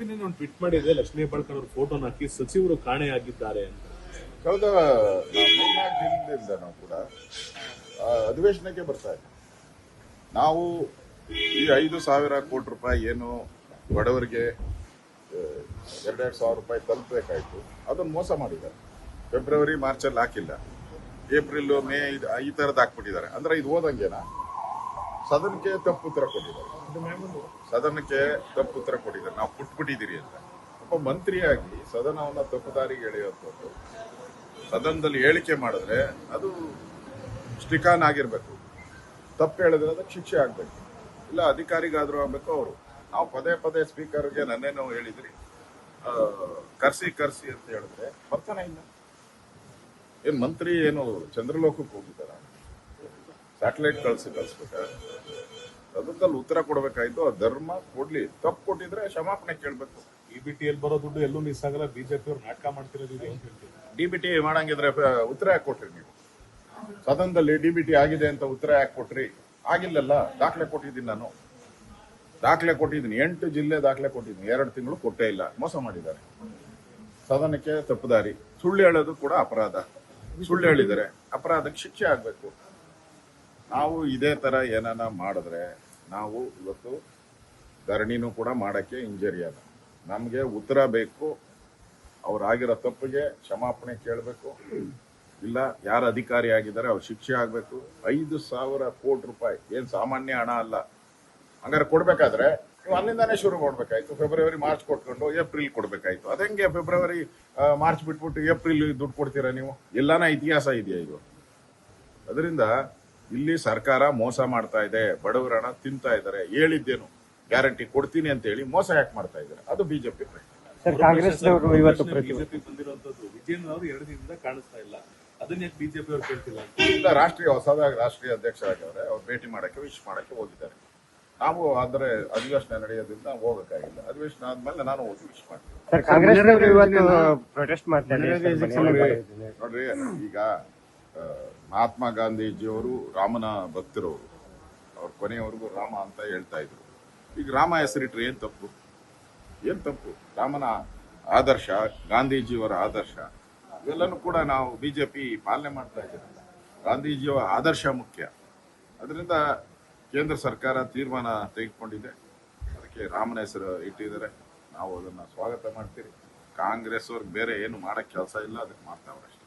ಒಂದು ಟ್ವೀಟ್ ಮಾಡಿದೆ, ಲಕ್ಷ್ಮೀ ಹೆಬ್ಬಾಳ್ಕರ್ ಅವ್ರ ಫೋಟೋನ ಹಾಕಿ ಸಚಿವರು ಕಾಣೆಯಾಗಿದ್ದಾರೆ ಅಂತ. ಕಳೆದ 3-4 ದಿನದಿಂದ ನಾವು ಕೂಡ ಅಧಿವೇಶನಕ್ಕೆ ಬರ್ತಾ ಇದ್ದೀವಿ. ನಾವು ಈ 5,000 ಕೋಟಿ ರೂಪಾಯಿ ಏನು ಬಡವರಿಗೆ 2,000 ರೂಪಾಯಿ ತಲುಪಬೇಕಾಯ್ತು, ಅದನ್ನು ಮೋಸ ಮಾಡಿದ್ದಾರೆ. ಫೆಬ್ರವರಿ ಮಾರ್ಚಲ್ಲಿ ಹಾಕಿಲ್ಲ, ಏಪ್ರಿಲ್ ಮೇ ಈ ಥರದ್ದು ಹಾಕ್ಬಿಟ್ಟಿದ್ದಾರೆ. ಅಂದ್ರೆ ಇದು ಓದಂಗೆನಾ? ಸದನಕ್ಕೆ ತಪ್ಪು ಉತ್ತರ ಕೊಟ್ಟಿದ್ದಾರೆ. ನಾವು ಪುಟ್ಬಿಟ್ಟಿದ್ದೀರಿ ಅಂತ. ಒಬ್ಬ ಮಂತ್ರಿಯಾಗಿ ಸದನವನ್ನ ತಪ್ಪು ದಾರಿಗೆ ಎಳೆಯುವಂಥದ್ದು, ಸದನದಲ್ಲಿ ಹೇಳಿಕೆ ಮಾಡಿದ್ರೆ ಅದು ಸ್ಟಿಕಾನ್ ಆಗಿರ್ಬೇಕು. ತಪ್ಪು ಹೇಳಿದ್ರೆ ಅದಕ್ಕೆ ಶಿಕ್ಷೆ ಆಗ್ಬೇಕು, ಇಲ್ಲ ಅಧಿಕಾರಿಗಾದ್ರೂ ಆಗ್ಬೇಕು. ಅವರು ನಾವು ಪದೇ ಪದೇ ಸ್ಪೀಕರ್ಗೆ ನನ್ನೇನೋ ಹೇಳಿದ್ರಿ, ಕರ್ಸಿ ಅಂತ ಹೇಳಿದ್ರೆ ಬರ್ತಾನೆ ಇಲ್ಲ. ಏನ್ ಮಂತ್ರಿ ಏನು ಚಂದ್ರಲೋಕಕ್ಕೆ ಹೋಗಿದ್ದಾರ? ಸ್ಯಾಟಲೈಟ್ ಕಳಿಸ್ಬೇಕ? ಅದಕ್ಕಲ್ಲಿ ಉತ್ತರ ಕೊಡ್ಬೇಕಾಯ್ತು. ಆ ಧರ್ಮ ಕೊಡ್ಲಿ, ತಪ್ಪು ಕೊಟ್ಟಿದ್ರೆ ಕ್ಷಮಾಪಣೆ ಕೇಳ್ಬೇಕು. ಡಿಬಿಟಿಯಲ್ಲಿ ಬರೋ ದುಡ್ಡು ಎಲ್ಲೂ ಮಿಸ್ ಆಗಲ್ಲ, ಬಿಜೆಪಿ ಅವ್ರು ನಾಟಕ ಮಾಡ್ತಿರೋದು ಅಂತ ಹೇಳ್ತೀವಿ. ಡಿಬಿಟಿ ಮಾಡಂಗಿದ್ರೆ ಉತ್ತರ ಯಾಕೆ ಕೊಟ್ರಿ ನೀವು? ಸದನದಲ್ಲಿ ಡಿಬಿಟಿ ಆಗಿದೆ ಅಂತ ಉತ್ತರ ಯಾಕೆ ಕೊಟ್ರಿ? ಆಗಿಲ್ಲಲ್ಲ. ದಾಖಲೆ ಕೊಟ್ಟಿದ್ದೀನಿ, ನಾನು ದಾಖಲೆ ಕೊಟ್ಟಿದ್ದೀನಿ. 8 ಜಿಲ್ಲೆ ದಾಖಲೆ ಕೊಟ್ಟಿದ್ದೀನಿ. 2 ತಿಂಗಳು ಕೊಟ್ಟೇ ಇಲ್ಲ. ಮೋಸ ಮಾಡಿದ್ದಾರೆ. ಸದನಕ್ಕೆ ತಪ್ಪುದಾರಿ. ಸುಳ್ಳು ಹೇಳೋದು ಕೂಡ ಅಪರಾಧ. ಸುಳ್ಳು ಹೇಳಿದರೆ ಅಪರಾಧಕ್ಕೆ ಶಿಕ್ಷೆ ಆಗ್ಬೇಕು. ನಾವು ಇದೇ ತರ ಏನಾನ ಮಾಡಿದ್ರೆ ನಾವು ಇವತ್ತು ಧರಣಿನೂ ಕೂಡ ಮಾಡಕ್ಕೆ ಹಿಂಜರಿಯಲ್ಲ. ನಮಗೆ ಉತ್ತರ ಬೇಕು. ಅವ್ರಾಗಿರೋ ತಪ್ಪಿಗೆ ಕ್ಷಮಾಪಣೆ ಕೇಳಬೇಕು. ಇಲ್ಲ, ಯಾರು ಅಧಿಕಾರಿ ಆಗಿದ್ದಾರೆ ಅವ್ರು ಶಿಕ್ಷೆ ಆಗ್ಬೇಕು. 5,000 ಕೋಟಿ ರೂಪಾಯಿ ಏನ್ ಸಾಮಾನ್ಯ ಹಣ ಅಲ್ಲ. ಹಂಗಾರೆ ಕೊಡ್ಬೇಕಾದ್ರೆ ನೀವು ಅಲ್ಲಿಂದಾನೇ ಶುರು ಮಾಡ್ಬೇಕಾಯ್ತು. ಫೆಬ್ರವರಿ ಮಾರ್ಚ್ ಕೊಟ್ಕೊಂಡು ಏಪ್ರಿಲ್ ಕೊಡ್ಬೇಕಾಯ್ತು. ಅದಂಗೆ ಫೆಬ್ರವರಿ ಮಾರ್ಚ್ ಬಿಟ್ಬಿಟ್ಟು ಏಪ್ರಿಲ್ ದುಡ್ಡು ಕೊಡ್ತೀರಾ ನೀವು? ಎಲ್ಲಾನ ಇತಿಹಾಸ ಇದೆಯಾ ಇದು? ಅದರಿಂದ ಇಲ್ಲಿ ಸರ್ಕಾರ ಮೋಸ ಮಾಡ್ತಾ ಇದೆ. ಬಡವರ ಹಣ ತಿಂತಾ ಇದ್ದಾರೆ. ಹೇಳಿದ್ದೇನು ಗ್ಯಾರಂಟಿ ಕೊಡ್ತೀನಿ ಅಂತ ಹೇಳಿ ಮೋಸ ಯಾಕೆ ಮಾಡ್ತಾ ಇದ್ದಾರೆ? ಅದು ಬಿಜೆಪಿ. ಕಾಂಗ್ರೆಸ್ನವರು ಇವತ್ತು ಬಿಜೆಪಿ ಬಂದಿರುವಂತದ್ದು ವಿಜಯನ್ ಅವರು 2 ದಿನದಿಂದ ಕಾಣಿಸ್ತಾ ಇಲ್ಲ. ಅದನ್ನ ಯಾಕೆ ಬಿಜೆಪಿ ಅವರು ಕೇಳ್ತಿಲ್ಲ? ಇಲ್ಲ, ಹೊಸದಾಗಿ ರಾಷ್ಟ್ರೀಯ ಅಧ್ಯಕ್ಷರಾಗಿದ್ದಾರೆ. ಅವ್ರು ಭೇಟಿ ಮಾಡಕ್ಕೆ ವಿಶ್ ಮಾಡಕ್ಕೆ ಹೋಗಿದ್ದಾರೆ. ನಾವು ಆದರೆ ಅಧಿವೇಶನ ನಡೆಯೋದ್ರಿಂದ ಹೋಗಕ್ಕಾಗಿಲ್ಲ. ಅಧಿವೇಶನ ಆದ್ಮೇಲೆ ನಾನು ಹೋಗಿ ವಿಶ್ ಮಾಡ್ತೀನಿ. ನೋಡ್ರಿ, ಈಗ ಮಹಾತ್ಮ ಗಾಂಧೀಜಿಯವರು ರಾಮನ ಭಕ್ತರವರು. ಅವ್ರ ಕೊನೆಯವರೆಗೂ ರಾಮ ಅಂತ ಹೇಳ್ತಾ ಇದ್ರು. ಈಗ ರಾಮ ಹೆಸರಿಟ್ರೆ ಏನ್ ತಪ್ಪು? ರಾಮನ ಆದರ್ಶ, ಗಾಂಧೀಜಿಯವರ ಆದರ್ಶ ಇವೆಲ್ಲನೂ ಕೂಡ ನಾವು ಬಿಜೆಪಿ ಪಾಲನೆ ಮಾಡ್ತಾ ಇದ್ದೀವಿ. ಗಾಂಧೀಜಿಯವರ ಆದರ್ಶ ಮುಖ್ಯ. ಅದರಿಂದ ಕೇಂದ್ರ ಸರ್ಕಾರ ತೀರ್ಮಾನ ತೆಗೆದುಕೊಂಡಿದೆ. ಅದಕ್ಕೆ ರಾಮನ ಹೆಸರು ಇಟ್ಟಿದ್ದಾರೆ. ನಾವು ಅದನ್ನ ಸ್ವಾಗತ ಮಾಡ್ತೀವಿ. ಕಾಂಗ್ರೆಸ್ ಅವ್ರಿಗೆ ಬೇರೆ ಏನು ಮಾಡಕ್ ಕೆಲಸ ಇಲ್ಲ, ಅದಕ್ಕೆ ಮಾಡ್ತಾವ್ರಷ್ಟೇ.